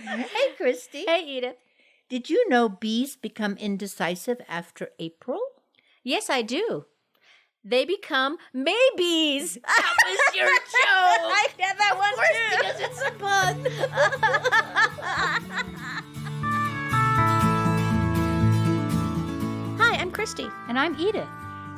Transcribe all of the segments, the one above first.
Hey, Christy. Hey, Edith. Did you know bees become indecisive after April? Yes, I do. They become maybes. That was your joke. I had that one too. Because it's a pun. Hi, I'm Christy. And I'm Edith.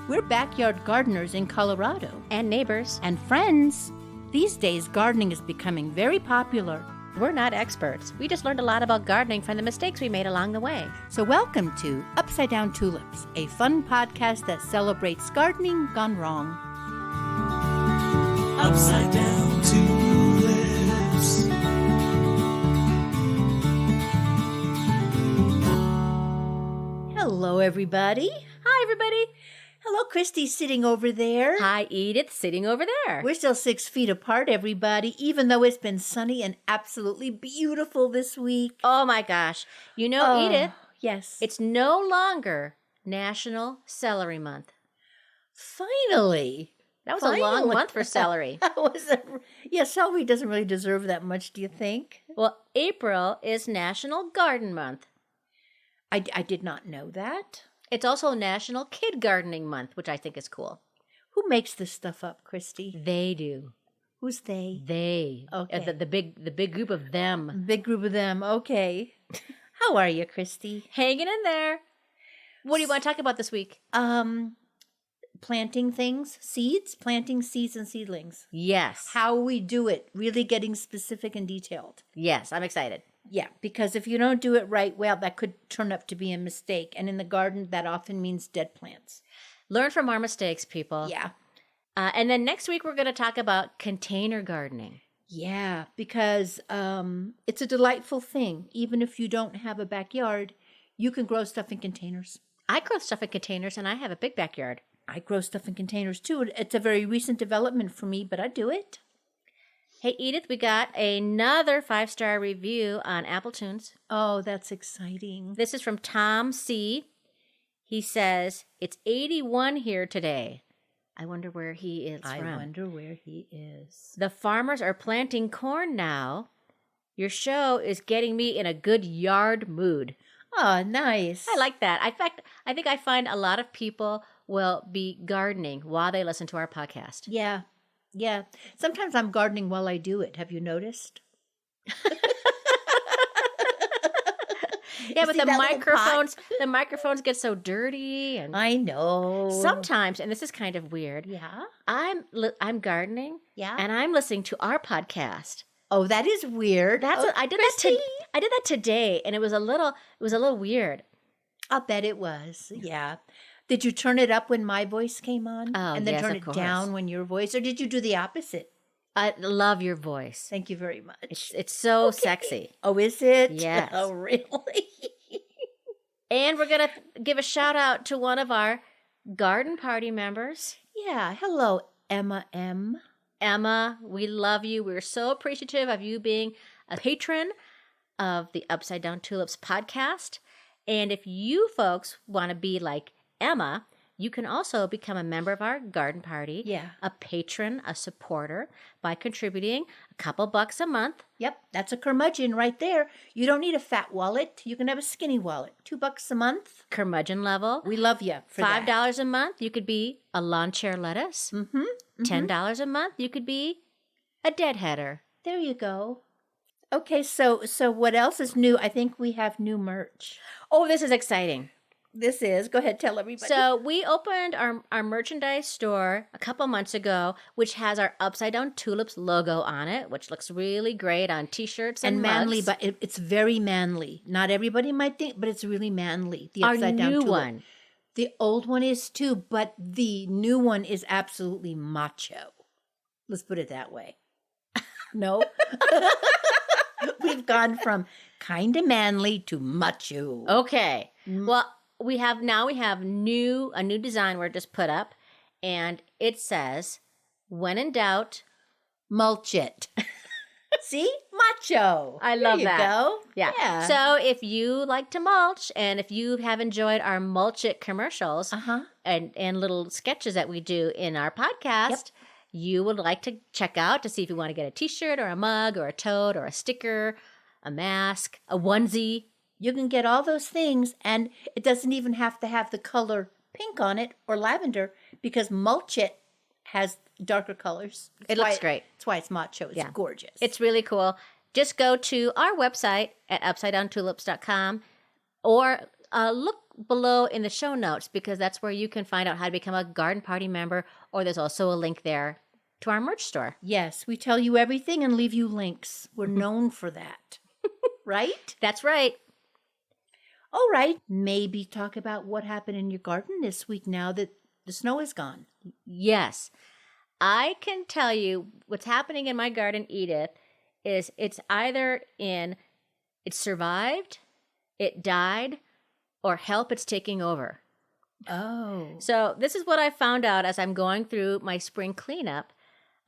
We're backyard gardeners in Colorado. And neighbors. And friends. These days, gardening is becoming very popular. We're not experts. We just learned a lot about gardening from the mistakes we made along the way. So welcome to Upside Down Tulips, a fun podcast that celebrates gardening gone wrong. Upside Down Tulips. Hello, everybody. Hi, everybody. Hello, Christy sitting over there. Hi, Edith, sitting over there. We're still 6 feet apart, everybody, even though it's been sunny and absolutely beautiful this week. Oh, my gosh. You know, Edith, yes. it's no longer National Celery Month. Finally. That was a long month for celery. Celery doesn't really deserve that much, do you think? Well, April is National Garden Month. I did not know that. It's also National Kid Gardening Month, which I think is cool. Who makes this stuff up, Christy? They do. Who's they? They. Okay. The big group of them. Big group of them. Okay. How are you, Christy? Hanging in there. What do you want to talk about this week? Planting things, seeds, planting seeds and seedlings. Yes. How we do it, really getting specific and detailed. Yes, I'm excited. Yeah, because if you don't do it right, well, that could turn up to be a mistake. And in the garden, that often means dead plants. Learn from our mistakes, people. Yeah. And then next week, we're going to talk about container gardening. Yeah, because it's a delightful thing. Even if you don't have a backyard, you can grow stuff in containers. I grow stuff in containers, and I have a big backyard. I grow stuff in containers, too. It's a very recent development for me, but I do it. Hey, Edith, we got another 5-star review on Apple Tunes. Oh, that's exciting. This is from Tom C. He says, it's 81 here today. I wonder where he is from. I wonder where he is. The farmers are planting corn now. Your show is getting me in a good yard mood. Oh, nice. I like that. In fact, I think I find a lot of people will be gardening while they listen to our podcast. Yeah. Yeah. Sometimes I'm gardening while I do it. Have you noticed? Yeah, but the microphones get so dirty, and I know. Sometimes, and this is kind of weird. Yeah. I'm gardening. Yeah. And I'm listening to our podcast. Oh, that is weird. I did that today, and it was a little weird. I'll bet it was. Yeah. Did you turn it up when my voice came on? Oh, and then yes, turn of it course. down when your voice, or did you do the opposite? I love your voice. Thank you very much. It's so sexy. Oh, is it? Yes. Oh, really? And we're going to give a shout out to one of our garden party members. Yeah. Hello, Emma M. Emma, we love you. We're so appreciative of you being a patron of the Upside Down Tulips podcast. And if you folks want to be like Emma, you can also become a member of our garden party. Yeah. A patron, a supporter, by contributing a couple bucks a month. Yep, that's a curmudgeon right there. You don't need a fat wallet. You can have a skinny wallet. $2 a month. Curmudgeon level. We love you for that. $5 a month, you could be a lawn chair lettuce. Mm-hmm. $10 a month, you could be a deadheader. There you go. Okay, so what else is new? I think we have new merch. Oh, this is exciting. This is. Go ahead, tell everybody. So we opened our merchandise store a couple months ago, which has our Upside Down Tulips logo on it, which looks really great on T-shirts and manly, mugs. but it's very manly. Not everybody might think, but it's really manly. The Upside Down new Tulip. one. The old one is too, but the new one is absolutely macho. Let's put it that way. No? We've gone from kind of manly to macho. Okay. Well, we have a new design we're just put up, and it says, when in doubt, mulch it. See? Macho. I love that. There you go. Yeah. So if you like to mulch, and if you have enjoyed our Mulch It commercials and little sketches that we do in our podcast, you would like to check out to see if you want to get a T-shirt or a mug or a tote or a sticker, a mask, a onesie. You can get all those things, and it doesn't even have to have the color pink on it or lavender, because Mulch It has darker colors. It looks great. That's why it's macho. It's gorgeous. It's really cool. Just go to our website at upsidedowntulips.com or look below in the show notes, because that's where you can find out how to become a garden party member, or there's also a link there to our merch store. Yes, we tell you everything and leave you links. We're known for that. Right? That's right. All right. Maybe talk about what happened in your garden this week now that the snow is gone. Yes. I can tell you what's happening in my garden, Edith, is it's either in it survived, it died, or help, it's taking over. Oh. So this is what I found out as I'm going through my spring cleanup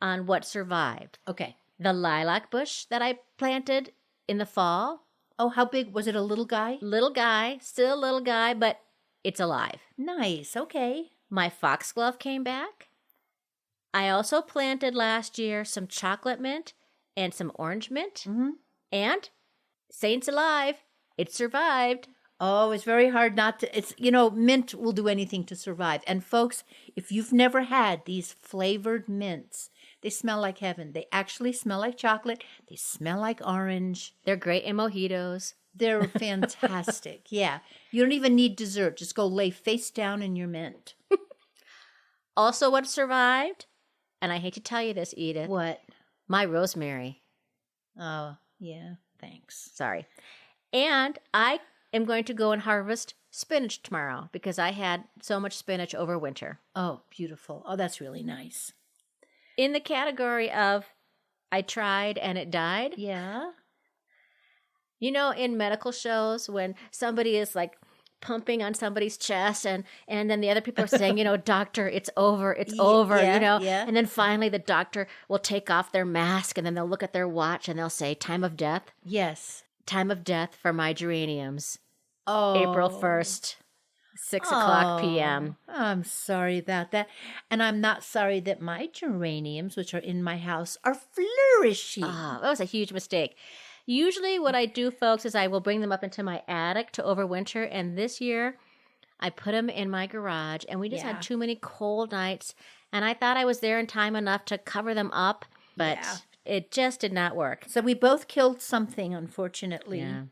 on what survived. Okay. The lilac bush that I planted in the fall. Oh, how big? Was it a little guy? Little guy, still a little guy, but it's alive. Nice. Okay. My foxglove came back. I also planted last year some chocolate mint and some orange mint. Mm-hmm. And Saint's alive. It survived. Oh, it's very hard not to. It's, mint will do anything to survive. And folks, if you've never had these flavored mints, they smell like heaven. They actually smell like chocolate. They smell like orange. They're great in mojitos. They're fantastic. Yeah. You don't even need dessert. Just go lay face down in your mint. Also, what survived, and I hate to tell you this, Edith. What? My rosemary. Oh, yeah. Thanks. Sorry. And I am going to go and harvest spinach tomorrow because I had so much spinach over winter. Oh, beautiful. Oh, that's really nice. In the category of I tried and it died. Yeah. In medical shows when somebody is like pumping on somebody's chest and then the other people are saying, doctor, it's over, Yeah. And then finally the doctor will take off their mask and then they'll look at their watch and they'll say, time of death. Yes. Time of death for my geraniums. Oh. April 1st, 6 o'clock p.m. I'm sorry about that. And I'm not sorry that my geraniums, which are in my house, are flourishing. Oh, that was a huge mistake. Usually what I do, folks, is I will bring them up into my attic to overwinter. And this year I put them in my garage and we just had too many cold nights. And I thought I was there in time enough to cover them up, but it just did not work. So we both killed something, unfortunately. Yeah.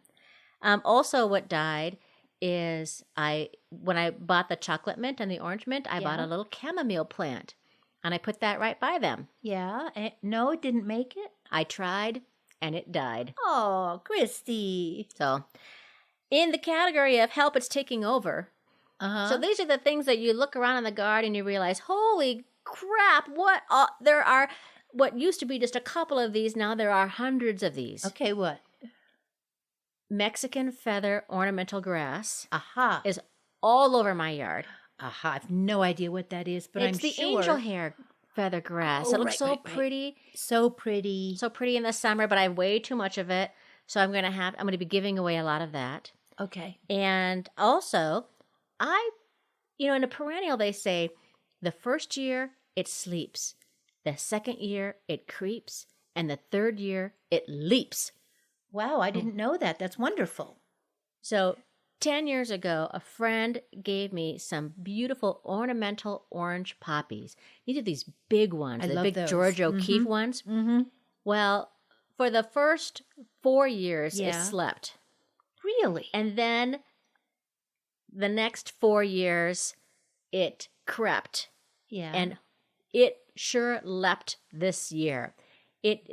Also, what died is when I bought the chocolate mint and the orange mint, I bought a little chamomile plant, and I put that right by them. Yeah. No, it didn't make it? I tried, and it died. Oh, Christy. So, in the category of help, it's taking over. Uh-huh. So these are the things that you look around in the garden and you realize, holy crap, there are what used to be just a couple of these, now there are hundreds of these. Okay, what? Mexican feather ornamental grass Aha. is all over my yard. Aha. I have no idea what that is, but It's I'm the sure. angel hair feather grass. Oh, It looks right. pretty. So pretty. So pretty in the summer, but I have way too much of it. So I'm going to be giving away a lot of that. Okay. And also, in a perennial, they say the first year it sleeps, the second year it creeps, and the third year it leaps. Wow, I didn't know that. That's wonderful. So 10 years ago, a friend gave me some beautiful ornamental orange poppies. These are these big ones, I the love big those. George O'Keeffe ones. Mm-hmm. Well, for the first 4 years, it Yeah. slept. Really? And then the next 4 years, it crept. Yeah. And it sure leapt this year.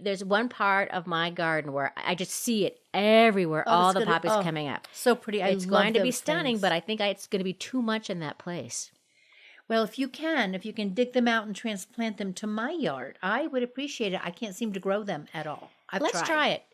There's one part of my garden where I just see it everywhere, all it's the gonna- poppies coming up. so pretty. It's love going to be those stunning, things. but I think it's going to be too much in that place. Well, if you can dig them out and transplant them to my yard, I would appreciate it. I can't seem to grow them at all. Let's try it.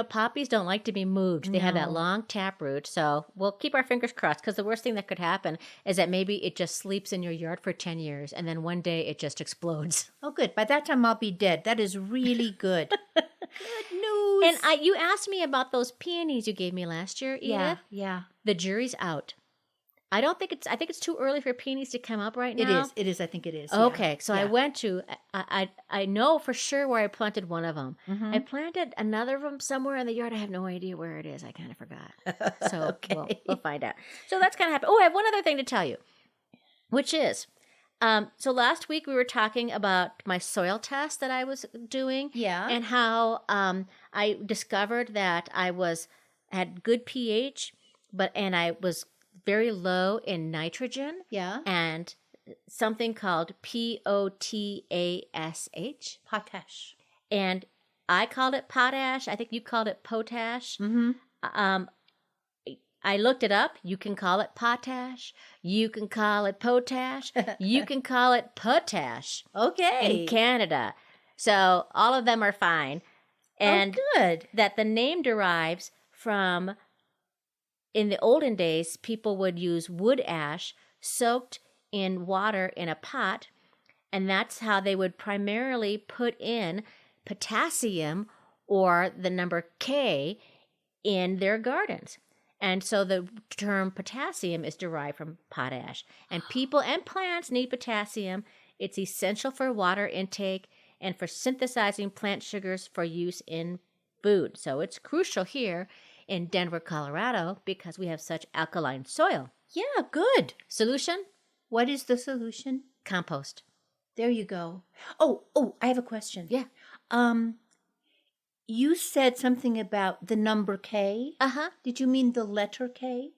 Poppies don't like to be moved. They have that No. long taproot, so we'll keep our fingers crossed, because the worst thing that could happen is that maybe it just sleeps in your yard for 10 years, and then one day it just explodes. Oh, good. By that time, I'll be dead. That is really good. Good news. And you asked me about those peonies you gave me last year, Edith. yeah. The jury's out. I think it's too early for peonies to come up right now. It is. I think it is. Yeah. Okay, so I Yeah. went to, I know for sure where I planted one of them. Mhm. I planted another of them somewhere in the yard. I have no idea where it is. I kind of forgot. So Okay. we'll find out. So that's kind of happened. Oh, I have one other thing to tell you, which is, so last week we were talking about my soil test that I was doing. Yeah. And how I discovered that had good pH, and I was very low in nitrogen Yeah. and something called potash. Potash. And I called it potash. I think you called it potash. Mm-hmm. I looked it up. You can call it potash. You can call it potash. You can call it potash Okay. in Canada. So all of them are fine. And good. that the name derives from, in the olden days, people would use wood ash soaked in water in a pot, and that's how they would primarily put in potassium or the number K in their gardens. And so the term potassium is derived from potash. And people and plants need potassium. It's essential for water intake and for synthesizing plant sugars for use in food. So it's crucial here in Denver, Colorado, because we have such alkaline soil. Yeah, good. Solution? What is the solution? Compost. There you go. Oh, I have a question. Yeah. You said something about the number K. Uh-huh. Did you mean the letter K?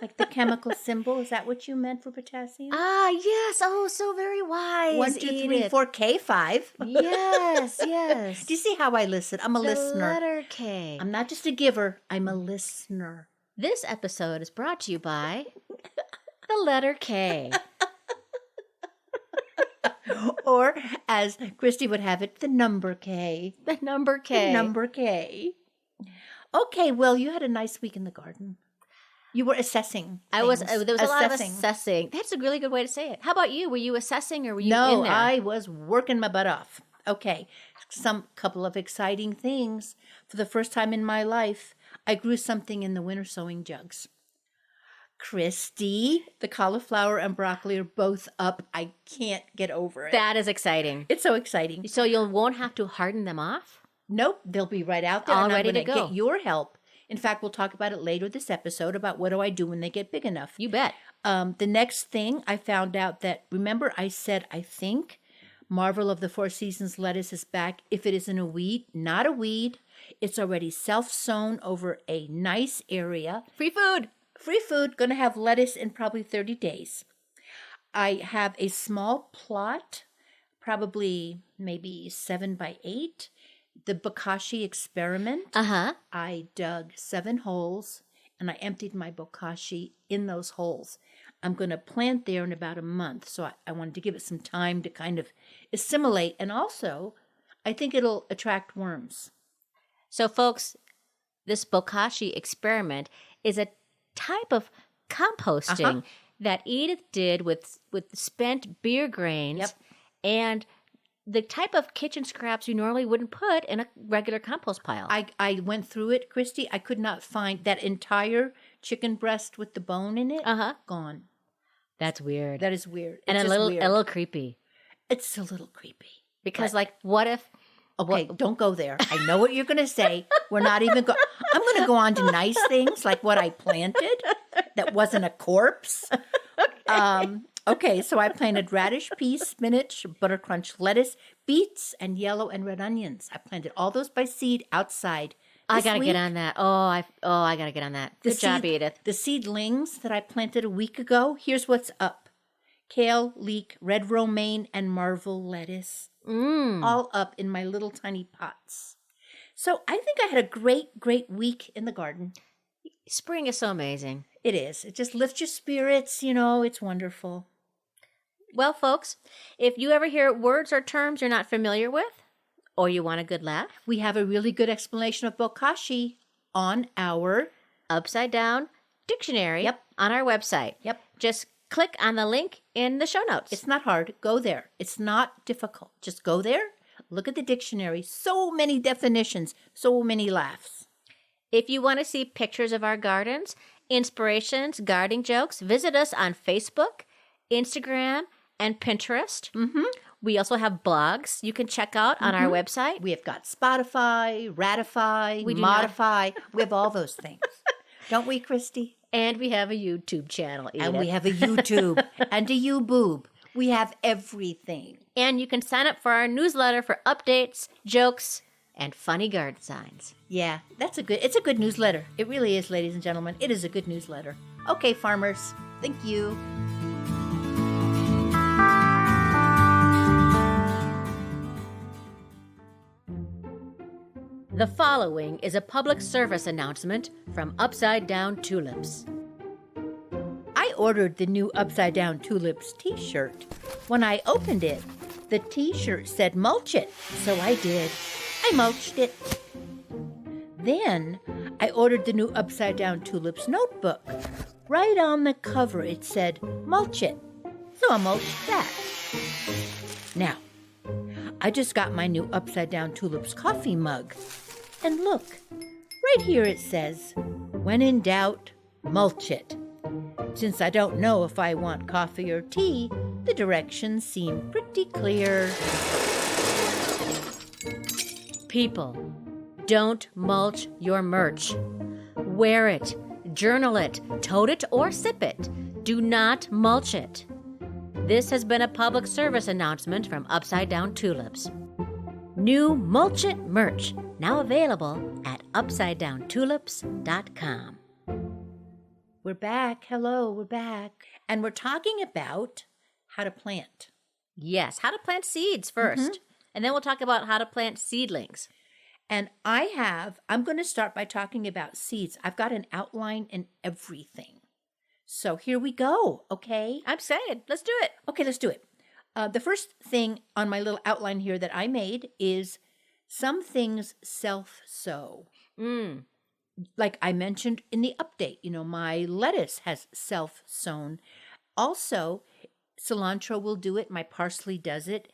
Like the chemical symbol? Is that what you meant for potassium? Ah, yes. Oh, so very wise. 1, 2, 3, Edith. 4, K5. Yes, yes. Do you see how I listen? I'm a The listener. letter K. I'm not just a giver. I'm a listener. This episode is brought to you by the letter K. Or, as Christy would have it, the number K. The number K. The number K. Okay, well, you had a nice week in the garden. You were assessing. There was things. a lot of assessing. That's a really good way to say it. How about you? Were you assessing or were you No, in there? I was working my butt off. Okay, couple of exciting things. For the first time in my life, I grew something in the winter sowing jugs. Christy, the cauliflower and broccoli are both up. I can't get over it. That is exciting. It's so exciting. So you won't have to harden them off? Nope, they'll be right out there. All and I'm ready to gonna go. Get your help. In fact, we'll talk about it later this episode about what do I do when they get big enough. You bet. The next thing I found out that, remember I said, I think Marvel of the Four Seasons lettuce is back if it isn't a weed. Not a weed. It's already self-sown over a nice area. Free food. Free food, going to have lettuce in probably 30 days. I have a small plot, probably maybe 7 by 8. The bokashi experiment. Uh-huh. I dug 7 holes and I emptied my bokashi in those holes. I'm going to plant there in about a month. So I wanted to give it some time to kind of assimilate. And also, I think it'll attract worms. So, folks, this bokashi experiment is a type of composting that Edith did with spent beer grains. Yep. And the type of kitchen scraps you normally wouldn't put in a regular compost pile. I went through it, Christy. I could not find that entire chicken breast with the bone in it. Uh-huh. Gone. That's weird. That is weird. And It's a just little weird. creepy. It's a little creepy. Because, But- like, what if... Okay, don't go there. I know what you're going to say. We're not even going. I'm going to go on to nice things like what I planted that wasn't a corpse. Okay, so I planted radish, peas, spinach, butter crunch lettuce, beets, and yellow and red onions. I planted all those by seed outside. I This got to week, get on that. I got to get on that. the Good job, seed- Edith. The seedlings that I planted a week ago, here's what's up. Kale, leek, red romaine, and marvel lettuce. All up in my little tiny pots. So I think I had a great week in the garden. Spring is so amazing. It is. It just lifts your spirits, it's wonderful. Well, folks, if you ever hear words or terms you're not familiar with, or you want a good laugh, We have a really good explanation of bokashi on our... Upside Down Dictionary Yep. on our website. Yep. Just click on the link in the show notes. It's not hard. Go there. It's not difficult. Just go there. Look at the dictionary. So many definitions. So many laughs. If you want to see pictures of our gardens inspirations, gardening jokes, visit us on Facebook, Instagram, and Pinterest. Mm-hmm. We also have blogs you can check out on our website. We have got Spotify, Ratify, We do not. Modify. We have all those things. Don't we, Christy? And we have a YouTube channel, Edith. And we have a YouTube and a YouBoob. We have everything. And you can sign up for our newsletter for updates, jokes, and funny garden signs. Yeah, it's a good newsletter. It really is, ladies and gentlemen. It is a good newsletter. Okay, farmers. Thank you. The following is a public service announcement from Upside Down Tulips. I ordered the new Upside Down Tulips t-shirt. When I opened it, the t-shirt said mulch it, so I did. I mulched it. Then I ordered the new Upside Down Tulips notebook. Right on the cover it said mulch it, so I mulched that. Now, I just got my new Upside Down Tulips coffee mug. And look, right here it says, when in doubt, mulch it. Since I don't know if I want coffee or tea, the directions seem pretty clear. People, don't mulch your merch. Wear it, journal it, tote it, or sip it. Do not mulch it. This has been a public service announcement from Upside Down Tulips. New Mulch It merch, now available at upsidedowntulips.com. We're back. Hello, we're back. And we're talking about how to plant. Yes, how to plant seeds 1st. And then we'll talk about how to plant seedlings. And I'm going to start by talking about seeds. I've got an outline and everything. So here we go, okay? I'm excited. Let's do it. Okay, let's do it. The first thing on my little outline here that I made is some things self-sow. Like I mentioned in the update, my lettuce has self-sown. Also, cilantro will do it. My parsley does it.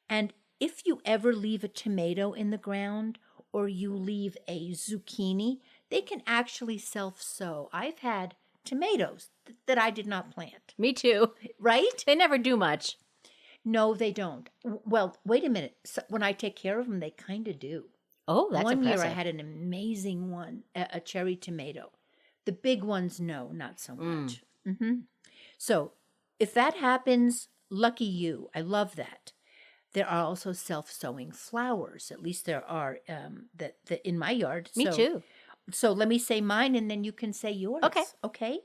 And if you ever leave a tomato in the ground or you leave a zucchini, they can actually self-sow. I've had tomatoes that I did not plant. Me too. Right? They never do much. No, they don't. Well, wait a minute. So when I take care of them, they kind of do. Oh, that's One impressive. year I had an amazing one, a cherry tomato. The big ones, no, not so much. So if that happens, lucky you. I love that. There are also self-sowing flowers. At least there are that in my yard. Me too. So let me say mine, and then you can say yours. Okay. Okay.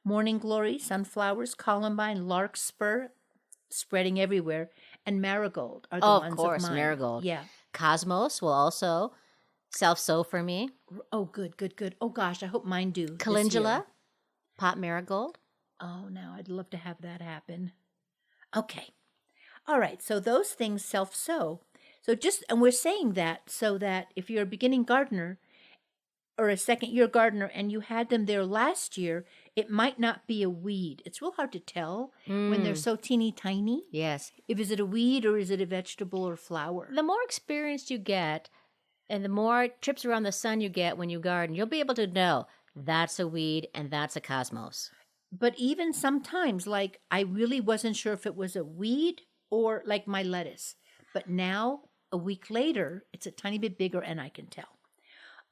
Morning glory, sunflowers, columbine, larkspur, spreading everywhere, and marigold are the ones of course, mine. marigold. Yeah. Cosmos will also self-sow for me. Oh, good. Oh, gosh, I hope mine do. this Calendula, year. pot marigold. Oh, now I'd love to have that happen. Okay. All right. So those things self-sow. And we're saying that so that if you're a beginning gardener or a second-year gardener and you had them there last year, it might not be a weed. It's real hard to tell when they're so teeny tiny. Yes. Is it a weed or is it a vegetable or flower? The more experience you get and the more trips around the sun you get when you garden, you'll be able to know that's a weed and that's a cosmos. But even sometimes, like, I really wasn't sure if it was a weed or like my lettuce. But now, a week later, it's a tiny bit bigger and I can tell.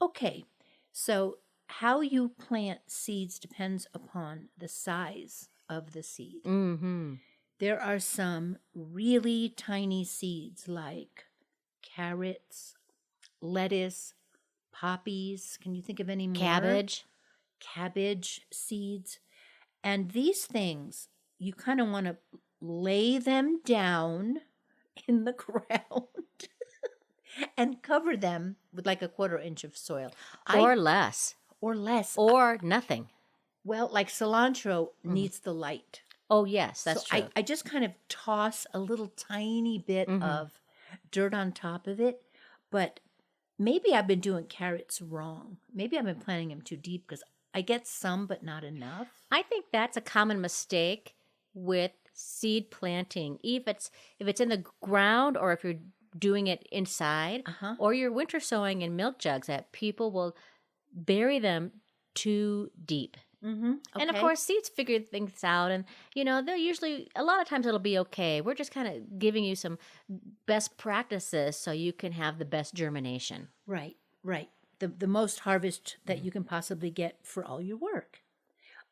Okay, so how you plant seeds depends upon the size of the seed. There are some really tiny seeds like carrots, lettuce, poppies. Can you think of any more? Cabbage seeds. And these things, you kind of want to lay them down in the ground and cover them with like a 1/4 inch of soil. Or less. Or less. Or nothing. Well, like cilantro needs the light. Oh, yes, that's true. I just kind of toss a little tiny bit of dirt on top of it. But maybe I've been doing carrots wrong. Maybe I've been planting them too deep because I get some, but not enough. I think that's a common mistake with seed planting. If it's in the ground or if you're doing it inside or you're winter sowing in milk jugs, that people will bury them too deep. Mm-hmm. And of course, seeds figure things out, and they're usually a lot of times it'll be okay. We're just kind of giving you some best practices so you can have the best germination. Right, right. The most harvest that you can possibly get for all your work.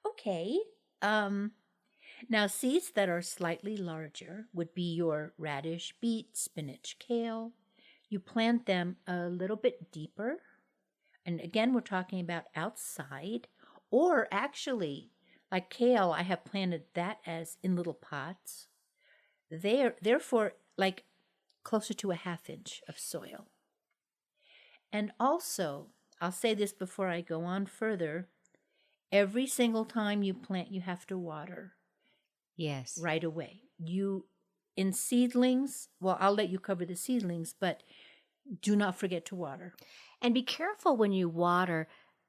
Okay. Now seeds that are slightly larger would be your radish, beet, spinach, kale. You plant them a little bit deeper. And again, we're talking about outside, or actually, like kale, I have planted that as in little pots. Therefore, like closer to a 1/2 inch of soil. And also, I'll say this before I go on further, every single time you plant, you have to water. Yes. Right away. In seedlings, well, I'll let you cover the seedlings, but do not forget to water. And be careful when you water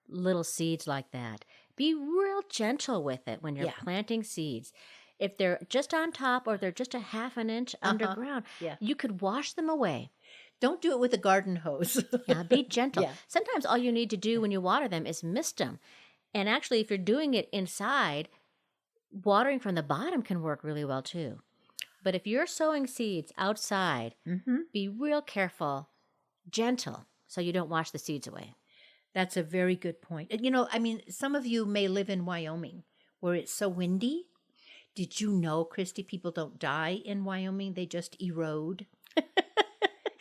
little seeds like that. Be real gentle with it when you're planting seeds. If they're just on top or they're just a 1/2 inch underground, you could wash them away. Don't do it with a garden hose. Be gentle. Yeah. Sometimes all you need to do when you water them is mist them. And actually, if you're doing it inside, watering from the bottom can work really well too. But if you're sowing seeds outside, be real careful, gentle, so you don't wash the seeds away. That's a very good point. Some of you may live in Wyoming where it's so windy. Did you know, Christy, people don't die in Wyoming? They just erode.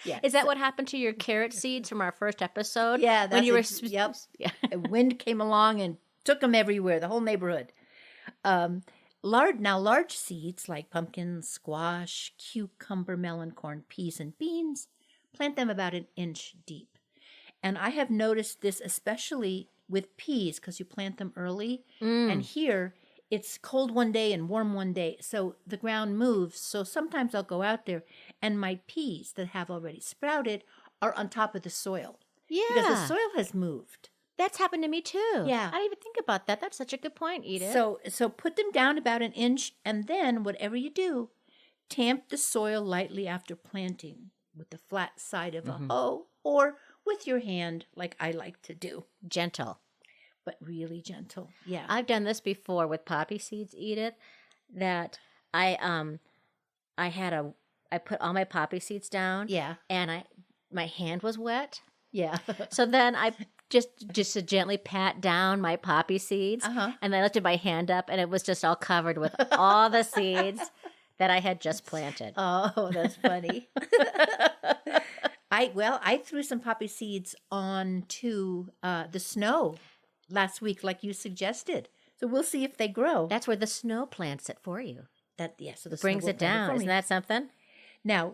Yeah. Is that what happened to your carrot seeds from our first episode? Yeah. When you were... Yep. Yeah. A wind came along and took them everywhere, the whole neighborhood. Large seeds like pumpkins, squash, cucumber, melon, corn, peas, and beans, plant them about 1 inch deep. And I have noticed this especially with peas because you plant them early. And here it's cold one day and warm one day. So the ground moves. So sometimes I'll go out there and my peas that have already sprouted are on top of the soil. Yeah. Because the soil has moved. That's happened to me too. Yeah. I didn't even think about that. That's such a good point, Edith. So put them down about 1 inch, and then whatever you do, tamp the soil lightly after planting with the flat side of a hoe or with your hand like I like to do. Gentle. But really gentle. Yeah. I've done this before with poppy seeds, Edith, that I put all my poppy seeds down. Yeah. And my hand was wet. Yeah. So then I just to gently pat down my poppy seeds, and I lifted my hand up, and it was just all covered with all the seeds that I had just planted. Oh, that's funny. I threw some poppy seeds onto the snow last week, like you suggested. So we'll see if they grow. That's where the snow plants it for you. So the Brings snow it down. will Isn't that something? Now,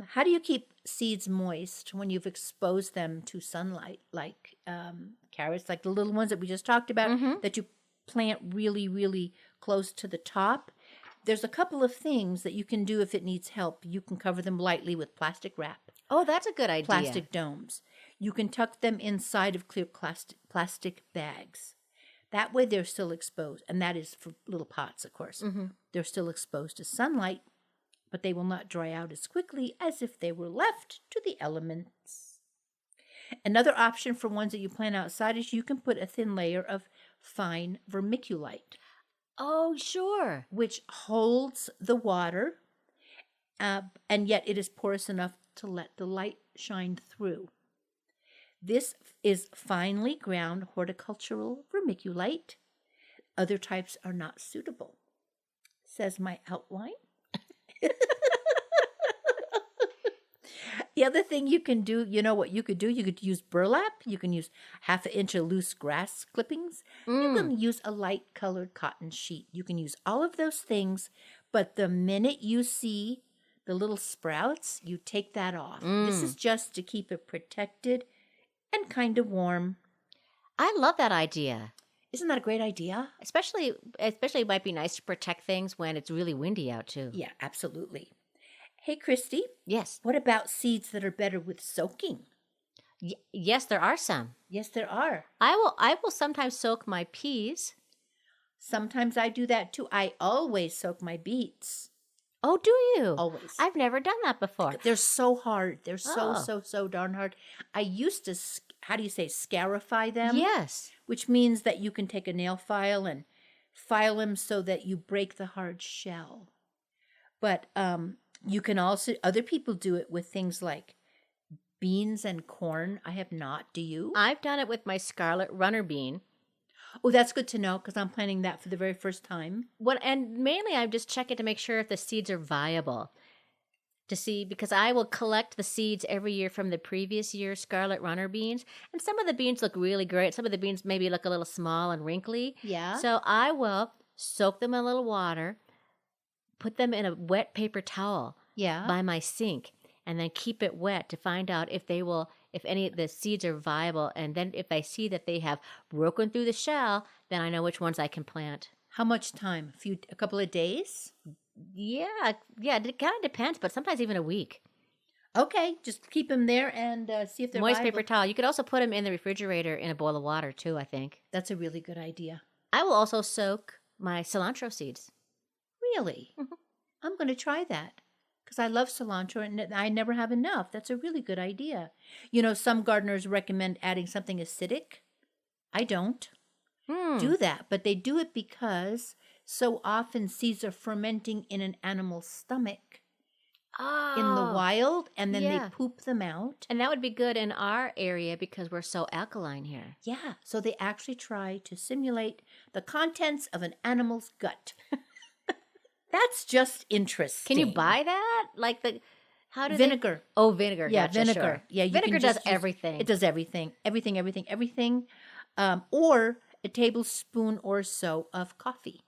how do you keep seeds moist when you've exposed them to sunlight, like carrots, like the little ones that we just talked about, that you plant really, really close to the top? There's a couple of things that you can do if it needs help. You can cover them lightly with plastic wrap. Oh, that's a good idea. Plastic domes. You can tuck them inside of clear plastic bags. That way they're still exposed. And that is for little pots, of course. They're still exposed to sunlight, but they will not dry out as quickly as if they were left to the elements. Another option for ones that you plant outside is you can put a thin layer of fine vermiculite. Oh, sure. Which holds the water, and yet it is porous enough to let the light shine through. This is finely ground horticultural vermiculite. Other types are not suitable, says my outline. The other thing you can do, you know what you could do? You could use burlap. You can use 1/2 inch of loose grass clippings. You can use a light colored cotton sheet. You can use all of those things, but the minute you see the little sprouts, you take that off. This is just to keep it protected and kind of warm. I love that idea. Isn't that a great idea? Especially it might be nice to protect things when it's really windy out too. Yeah, absolutely. Hey, Christy. Yes. What about seeds that are better with soaking? Yes, there are some. Yes, there are. I will sometimes soak my peas. Sometimes I do that too. I always soak my beets. Oh, do you? Always. I've never done that before. They're so hard. They're so, Oh. so darn hard. I used to, how do you say, scarify them? Yes. Which means that you can take a nail file and file them so that you break the hard shell. But you can also, other people do it with things like beans and corn. I have not. Do you? I've done it with my scarlet runner bean. Oh, that's good to know because I'm planning that for the very first time. And mainly I'm just checking to make sure if the seeds are viable. To see, because I will collect the seeds every year from the previous year's scarlet runner beans. And some of the beans look really great. Some of the beans maybe look a little small and wrinkly. Yeah. So I will soak them in a little water, put them in a wet paper towel Yeah. by my sink, and then keep it wet to find out if any of the seeds are viable. And then if I see that they have broken through the shell, then I know which ones I can plant. How much time? A couple of days? Yeah, it kind of depends, but sometimes even a week. Okay, just keep them there and see if they're Moist viable. paper towel. You could also put them in the refrigerator in a boil of water too, I think. That's a really good idea. I will also soak my cilantro seeds. Really? Mhm. I'm going to try that because I love cilantro and I never have enough. That's a really good idea. You know, some gardeners recommend adding something acidic. I don't do that, but they do it because so often seeds are fermenting in an animal's stomach in the wild, and then they poop them out. And that would be good in our area because we're so alkaline here. Yeah, so they actually try to simulate the contents of an animal's gut. That's just interesting. Can you buy that? How do vinegar? Oh, vinegar. Yeah, gotcha, vinegar. Sure. Yeah, vinegar does everything. It does everything. Or a tablespoon or so of coffee.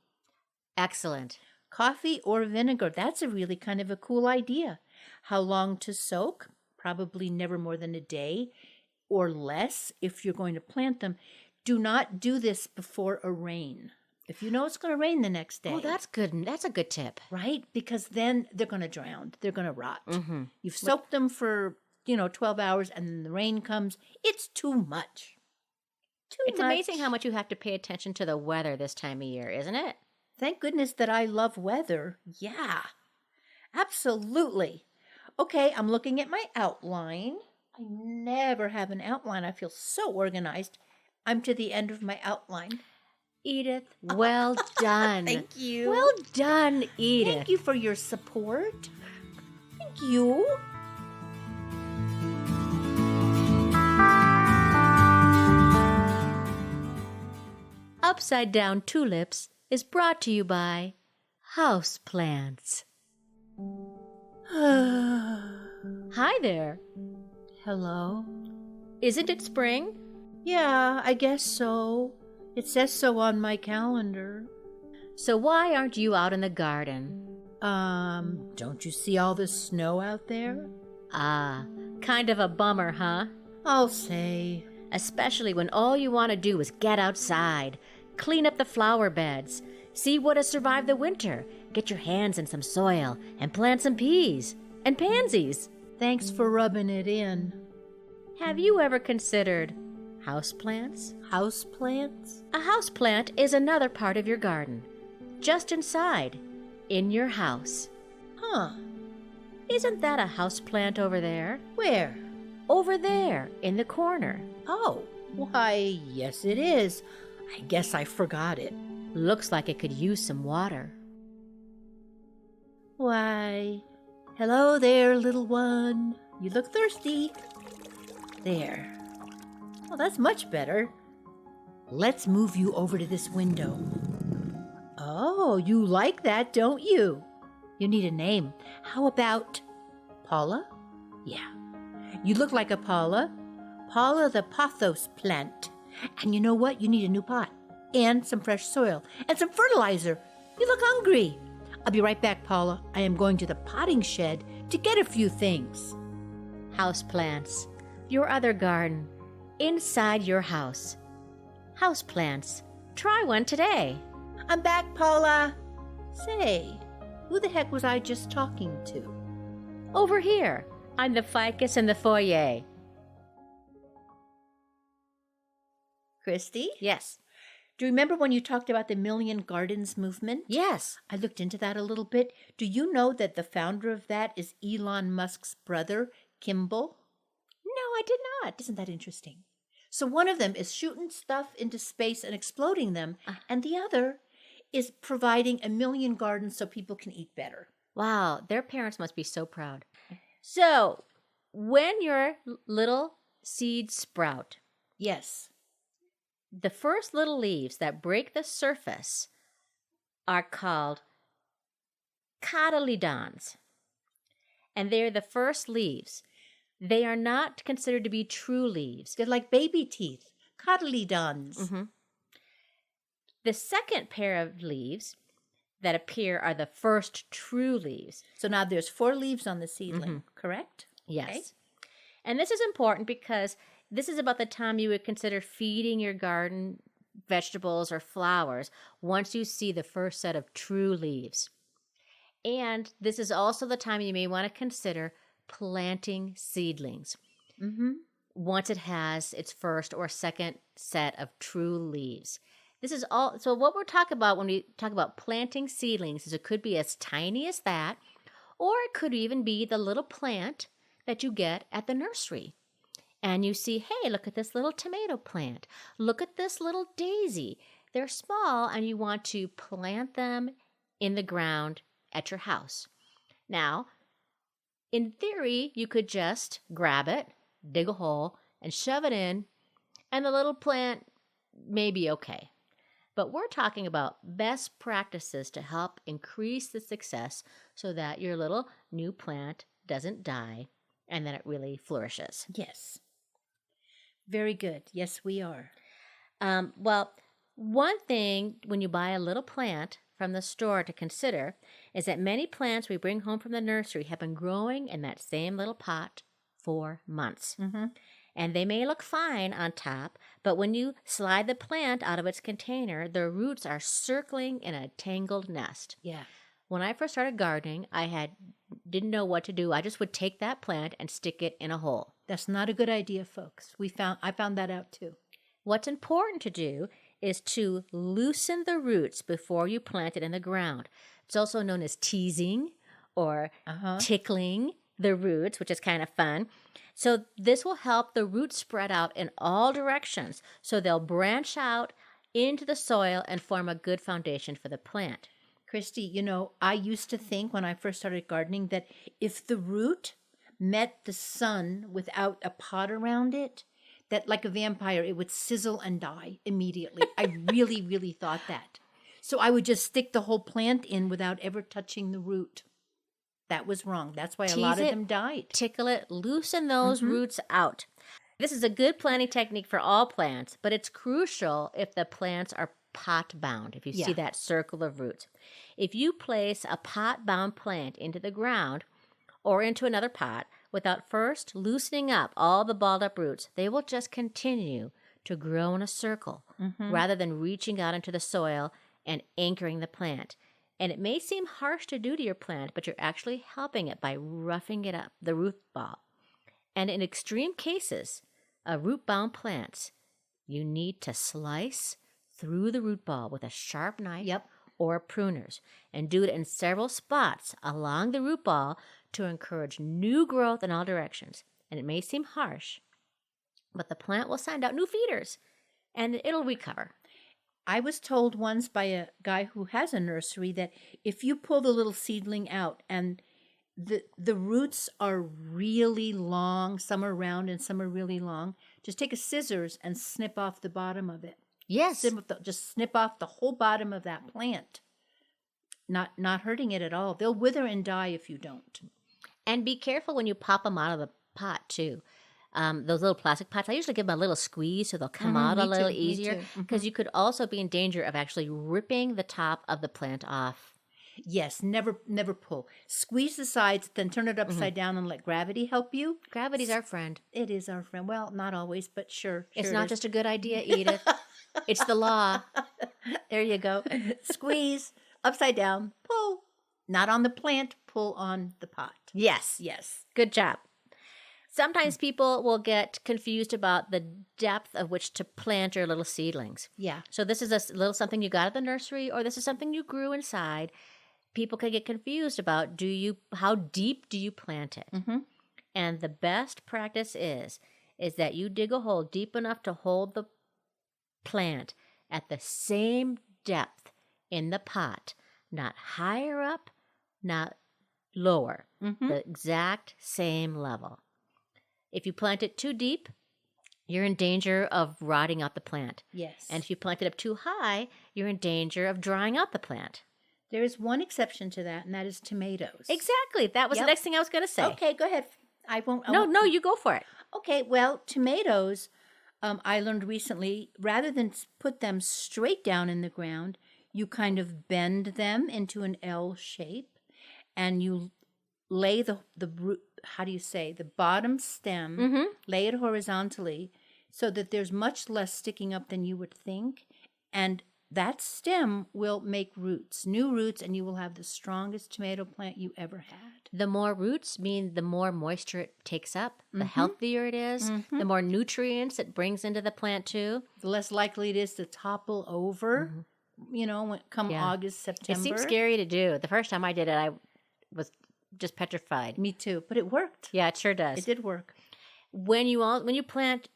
Excellent. Coffee or vinegar. That's a really kind of a cool idea. How long to soak? Probably never more than a day or less if you're going to plant them. Do not do this before a rain. If you know it's going to rain the next day. Oh, that's good. That's a good tip. Right? Because then they're going to drown. They're going to rot. Mm-hmm. You've soaked them for, 12 hours and then the rain comes. It's too much. It's amazing how much you have to pay attention to the weather this time of year, isn't it? Thank goodness that I love weather. Yeah, absolutely. Okay, I'm looking at my outline. I never have an outline. I feel so organized. I'm to the end of my outline. Edith, well done. Thank you. Well done, Edith. Thank you for your support. Thank you. Upside Down Tulips is brought to you by House Plants. Hi there. Hello. Isn't it spring? Yeah, I guess so. It says so on my calendar. So why aren't you out in the garden? Don't you see all the snow out there? Ah, kind of a bummer, huh? I'll say. Especially when all you want to do is get outside, clean up the flower beds, see what has survived the winter, get your hands in some soil, and plant some peas and pansies. Thanks for rubbing it in. Have you ever considered houseplants? Houseplants? A houseplant is another part of your garden, just inside, in your house. Huh. Isn't that a houseplant over there? Where? Over there, in the corner. Oh, why, yes it is. I guess I forgot it. Looks like it could use some water. Why, hello there, little one. You look thirsty. There. Oh, that's much better. Let's move you over to this window. Oh, you like that, don't you? You need a name. How about Paula? Yeah. You look like a Paula. Paula the pothos plant. And you know what? You need a new pot. And some fresh soil. And some fertilizer. You look hungry. I'll be right back, Paula. I am going to the potting shed to get a few things. Houseplants. Your other garden. Inside your house. Houseplants. Try one today. I'm back, Paula. Say, who the heck was I just talking to? Over here. I'm the ficus in the foyer. Christy? Yes. Do you remember when you talked about the Million Gardens movement? Yes. I looked into that a little bit. Do you know that the founder of that is Elon Musk's brother, Kimball? No, I did not. Isn't that interesting? So one of them is shooting stuff into space and exploding them, and the other is providing 1,000,000 gardens so people can eat better. Wow, their parents must be so proud. So, when your little seeds sprout, Yes. the first little leaves that break the surface are called cotyledons. And they're the first leaves. They are not considered to be true leaves. They're like baby teeth, cotyledons. Mm-hmm. The second pair of leaves that appear are the first true leaves. So now there's 4 leaves on the seedling, correct? Yes. Okay. And this is important because this is about the time you would consider feeding your garden vegetables or flowers once you see the first set of true leaves. And this is also the time you may want to consider planting seedlings once it has its first or second set of true leaves. This is all. So what we're talking about when we talk about planting seedlings is it could be as tiny as that, or it could even be the little plant that you get at the nursery. And you see, hey, look at this little tomato plant. Look at this little daisy. They're small, and you want to plant them in the ground at your house. Now, in theory, you could just grab it, dig a hole, and shove it in, and the little plant may be okay. But we're talking about best practices to help increase the success so that your little new plant doesn't die and that it really flourishes. Yes. Very good. Yes, we are. Well, one thing when you buy a little plant from the store to consider is that many plants we bring home from the nursery have been growing in that same little pot for months. And they may look fine on top, but when you slide the plant out of its container, the roots are circling in a tangled nest. Yeah. When I first started gardening, didn't know what to do. I just would take that plant and stick it in a hole. That's not a good idea, folks. I found that out too. What's important to do is to loosen the roots before you plant it in the ground. It's also known as teasing or tickling the roots, which is kind of fun. So this will help the roots spread out in all directions so they'll branch out into the soil and form a good foundation for the plant. Christy, I used to think when I first started gardening that if the root met the sun without a pot around it, that like a vampire, it would sizzle and die immediately. I really, really thought that. So I would just stick the whole plant in without ever touching the root. That was wrong. That's why a lot of them died. Tickle it, loosen those roots out. This is a good planting technique for all plants, but it's crucial if the plants are pot bound, if you see that circle of roots. If you place a pot bound plant into the ground or into another pot without first loosening up all the balled up roots, they will just continue to grow in a circle rather than reaching out into the soil and anchoring the plant. And it may seem harsh to do to your plant, but you're actually helping it by roughing it up, the root ball. And in extreme cases of root-bound plants, you need to slice through the root ball with a sharp knife or pruners and do it in several spots along the root ball to encourage new growth in all directions. And it may seem harsh, but the plant will send out new feeders and it'll recover. I was told once by a guy who has a nursery that if you pull the little seedling out and the roots are really long, some are round and some are really long, just take a scissors and snip off the bottom of it. Yes. Just snip off the whole bottom of that plant. Not hurting it at all. They'll wither and die if you don't. And be careful when you pop them out of the pot too. Those little plastic pots, I usually give them a little squeeze so they'll come out a little easier because you could also be in danger of actually ripping the top of the plant off. Yes, never pull. Squeeze the sides, then turn it upside down and let gravity help you. Gravity's our friend. It is our friend. Well, not always, but sure. It's not just a good idea, Edith. It's the law. There you go. Squeeze, upside down, pull. Not on the plant, pull on the pot. Yes. Yes. Good job. Sometimes people will get confused about the depth of which to plant your little seedlings. Yeah. So this is a little something you got at the nursery, or this is something you grew inside. People can get confused about how deep do you plant it? Mm-hmm. And the best practice is that you dig a hole deep enough to hold the plant at the same depth in the pot, not higher up, not lower, Mm-hmm. the exact same level. If you plant it too deep, you're in danger of rotting out the plant. Yes. And if you plant it up too high, you're in danger of drying out the plant. There is one exception to that, and that is tomatoes. Exactly. That was Yep. the next thing I was going to say. Okay, go ahead. I won't. No, you go for it. Okay, well, tomatoes, I learned recently, rather than put them straight down in the ground, you kind of bend them into an L shape, and you lay the root, how do you say, the bottom stem, Mm-hmm. lay it horizontally so that there's much less sticking up than you would think, and that stem will make roots, new roots, and you will have the strongest tomato plant you ever had. The more roots mean the more moisture it takes up, the healthier it is, the more nutrients it brings into the plant too. The less likely it is to topple over, come Yeah. August, September. It seems scary to do. The first time I did it, I was just petrified. Me too, but it worked. Yeah, it sure does. It did work. When you plant,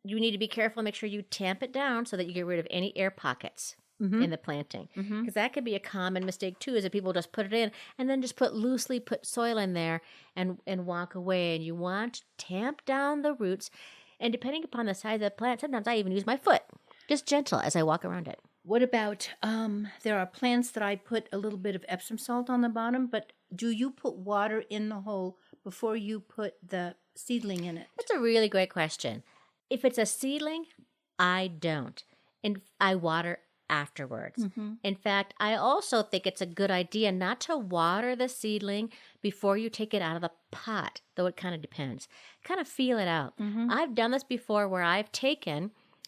you need to be careful and make sure you tamp it down so that you get rid of any air pockets in the planting. Because that could be a common mistake too, is that people just put it in and then just put soil in there and walk away. And you want to tamp down the roots. And depending upon the size of the plant, sometimes I even use my foot, just gentle as I walk around it. What about, there are plants that I put a little bit of Epsom salt on the bottom, but do you put water in the hole before you put the seedling in it? That's a really great question. If it's a seedling, I don't. And I water afterwards. In fact, I also think it's a good idea not to water the seedling before you take it out of the pot, though it kind of depends. Kind of feel it out. I've done this before where I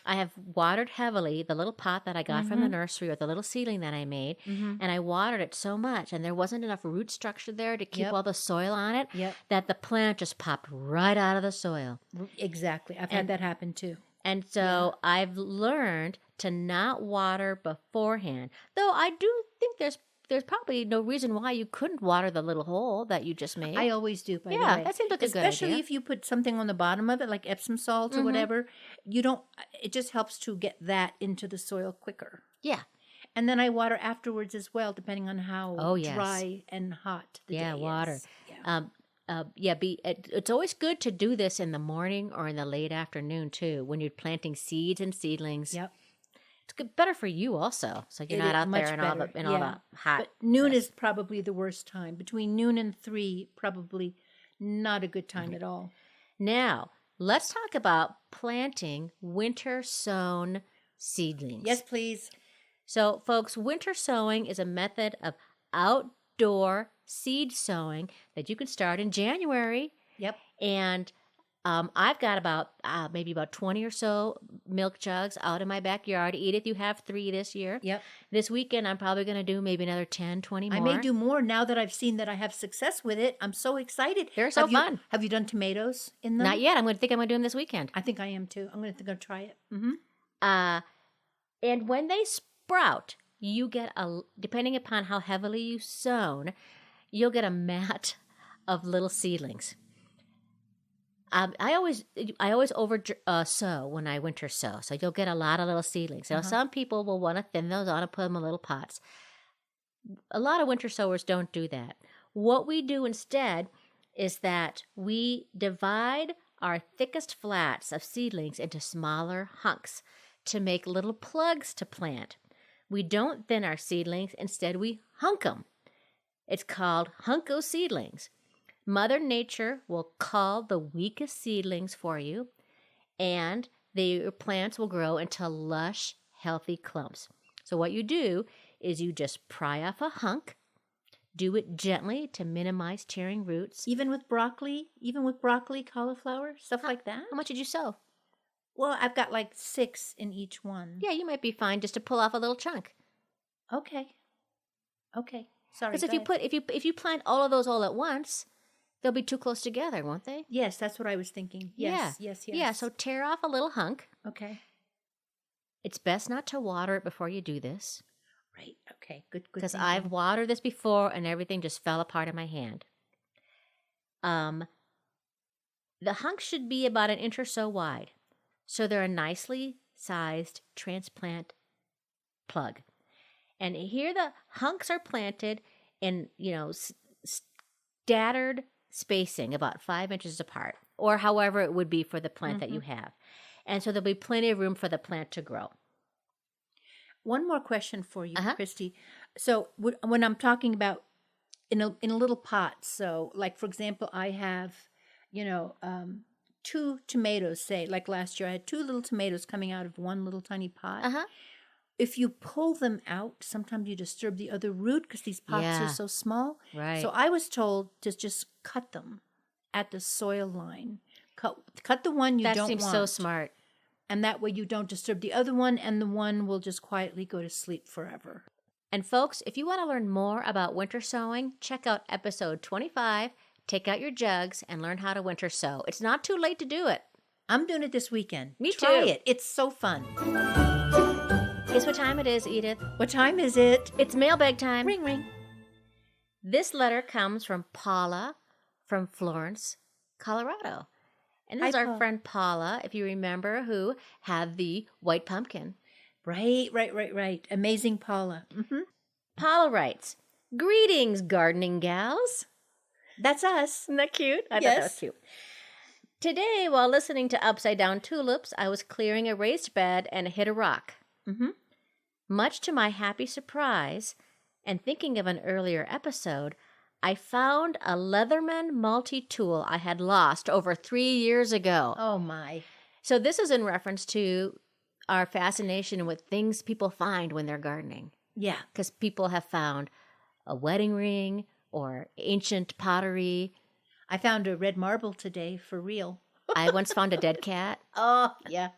have watered heavily the little pot that I got from the nursery or the little seedling that I made, and I watered it so much, and there wasn't enough root structure there to keep all the soil on it, that the plant just popped right out of the soil. Exactly. I've had that happen too. And so I've learned to not water beforehand, though I do think there's probably no reason why you couldn't water the little hole that you just made. I always do, by the Yeah, way. that seems like a good idea. Especially if you put something on the bottom of it, like Epsom salt or whatever, it just helps to get that into the soil quicker. Yeah. And then I water afterwards as well, depending on how yes. dry and hot the day water. is. Yeah. It's always good to do this in the morning or in the late afternoon too, when you're planting seeds and seedlings. Yep. It's better for you also, so you're It not is out much there in all better. the hot. But noon is probably the worst time. Between noon and 3, probably not a good time at all. Now, let's talk about planting winter sown seedlings. Yes, please. So, folks, winter sowing is a method of outdoor seed sowing that you can start in January. Yep. And I've got about maybe about 20 or so milk jugs out in my backyard. Edith, you have 3 this year. Yep. This weekend, I'm probably going to do maybe another 10, 20 more. I may do more now that I've seen that I have success with it. I'm so excited. They're so fun. Have you done tomatoes in them? Not yet. I'm going to do them this weekend. I think I am too. I'm going to try it. And when they sprout, you get depending upon how heavily you sown, you'll get a mat of little seedlings. I always over sow when I winter sow, so you'll get a lot of little seedlings. Now, some people will want to thin those on and put them in little pots. A lot of winter sowers don't do that. What we do instead is that we divide our thickest flats of seedlings into smaller hunks to make little plugs to plant. We don't thin our seedlings. Instead, we hunk them. It's called hunko seedlings. Mother Nature will cull the weakest seedlings for you, and your plants will grow into lush, healthy clumps. So what you do is you just pry off a hunk, do it gently to minimize tearing roots. Even with broccoli, cauliflower, stuff like that? How much did you sow? Well, I've got like 6 in each one. Yeah, you might be fine just to pull off a little chunk. Okay. Sorry. Because if you plant all of those all at once, They'll be too close together, won't they? Yes, that's what I was thinking. Yes, yes. Yeah, so tear off a little hunk. Okay. It's best not to water it before you do this. Right. Okay. Good. Because thinking. I've watered this before and everything just fell apart in my hand. The hunks should be about 1 inch or so wide. So they're a nicely sized transplant plug. And here the hunks are planted in, scattered spacing, about 5 inches apart, or however it would be for the plant that you have. And so there'll be plenty of room for the plant to grow. One more question for you, Christy. So when I'm talking about in a little pot, so like for example, I have, 2 tomatoes. Say like last year, I had 2 little tomatoes coming out of one little tiny pot. If you pull them out, sometimes you disturb the other root because these pots are so small. Right. So I was told to just cut them at the soil line. Cut the one you don't want. That seems so smart. And that way you don't disturb the other one, and the one will just quietly go to sleep forever. And folks, if you want to learn more about winter sowing, check out episode 25, Take Out Your Jugs, and learn how to winter sow. It's not too late to do it. I'm doing it this weekend. Me Try too. it. It's so fun. Guess what time it is, Edith? What time is it? It's mailbag time. Ring, ring. This letter comes from Paula from Florence, Colorado. And this is our friend Paula, if you remember, who had the white pumpkin. Right. Amazing Paula. Paula writes, "Greetings, gardening gals." That's us. Isn't that cute? I thought that was cute. Today, while listening to Upside Down Tulips, I was clearing a raised bed and hit a rock. Much to my happy surprise, and thinking of an earlier episode, I found a Leatherman multi-tool I had lost over 3 years ago. Oh, my. So this is in reference to our fascination with things people find when they're gardening. Yeah. Because people have found a wedding ring or ancient pottery. I found a red marble today, for real. I once found a dead cat. Oh, yeah.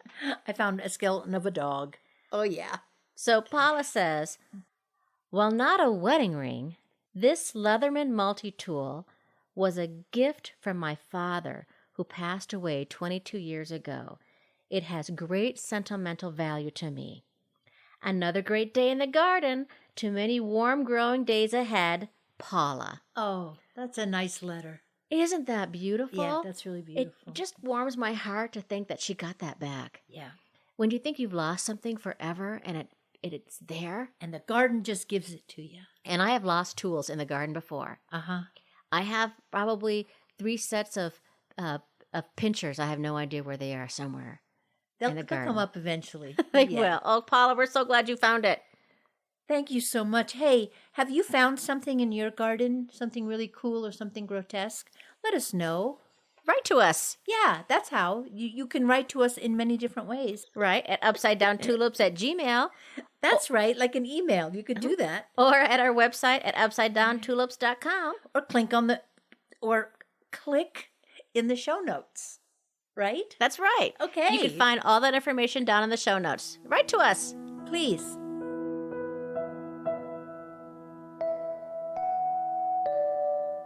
I found a skeleton of a dog. Oh, yeah. So Paula says, while not a wedding ring, this Leatherman multi-tool was a gift from my father, who passed away 22 years ago. It has great sentimental value to me. Another great day in the garden. Too many warm growing days ahead. Paula. Oh, that's a nice letter. Isn't that beautiful? Yeah, that's really beautiful. It just warms my heart to think that she got that back. Yeah. When you think you've lost something forever and it's there. And the garden just gives it to you. And I have lost tools in the garden before. I have probably 3 sets of pinchers. I have no idea where they are somewhere. They'll come up eventually. They will. Oh, Paula, we're so glad you found it. Thank you so much. Hey, have you found something in your garden? Something really cool or something grotesque? Let us know. Write to us. Yeah, that's how. You can write to us in many different ways. Right, at upsidedowntulips@gmail. That's right, like an email. You could do that. Or at our website at upsidedowntulips.com. Or click in the show notes. Right? That's right. Okay. You can find all that information down in the show notes. Write to us. Please.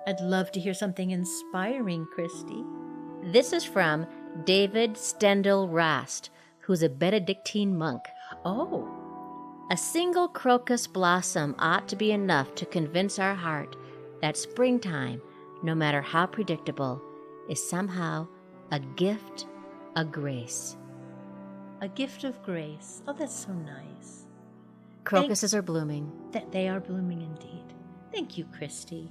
I'd love to hear something inspiring, Christy. This is from David Stendhal Rast, who's a Benedictine monk. Oh. A single crocus blossom ought to be enough to convince our heart that springtime, no matter how predictable, is somehow a gift, a grace. A gift of grace. Oh, that's so nice. Crocuses are blooming. They are blooming indeed. Thank you, Christy.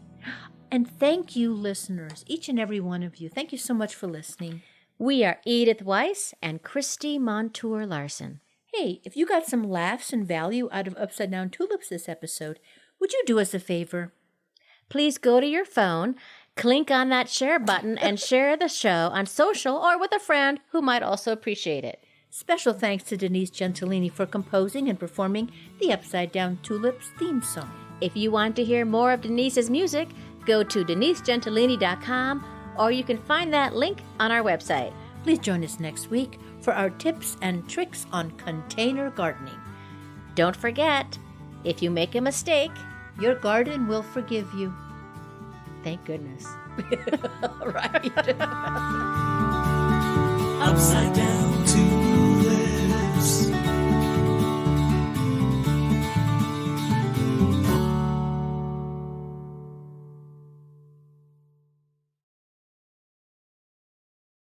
And thank you, listeners, each and every one of you. Thank you so much for listening. We are Edith Weiss and Christy Montour Larson. Hey, if you got some laughs and value out of Upside Down Tulips this episode, would you do us a favor? Please go to your phone, click on that share button, and share the show on social or with a friend who might also appreciate it. Special thanks to Denise Gentilini for composing and performing the Upside Down Tulips theme song. If you want to hear more of Denise's music, go to denisegentilini.com, or you can find that link on our website. Please join us next week for our tips and tricks on container gardening. Don't forget, if you make a mistake, your garden will forgive you. Thank goodness. Right. Upside down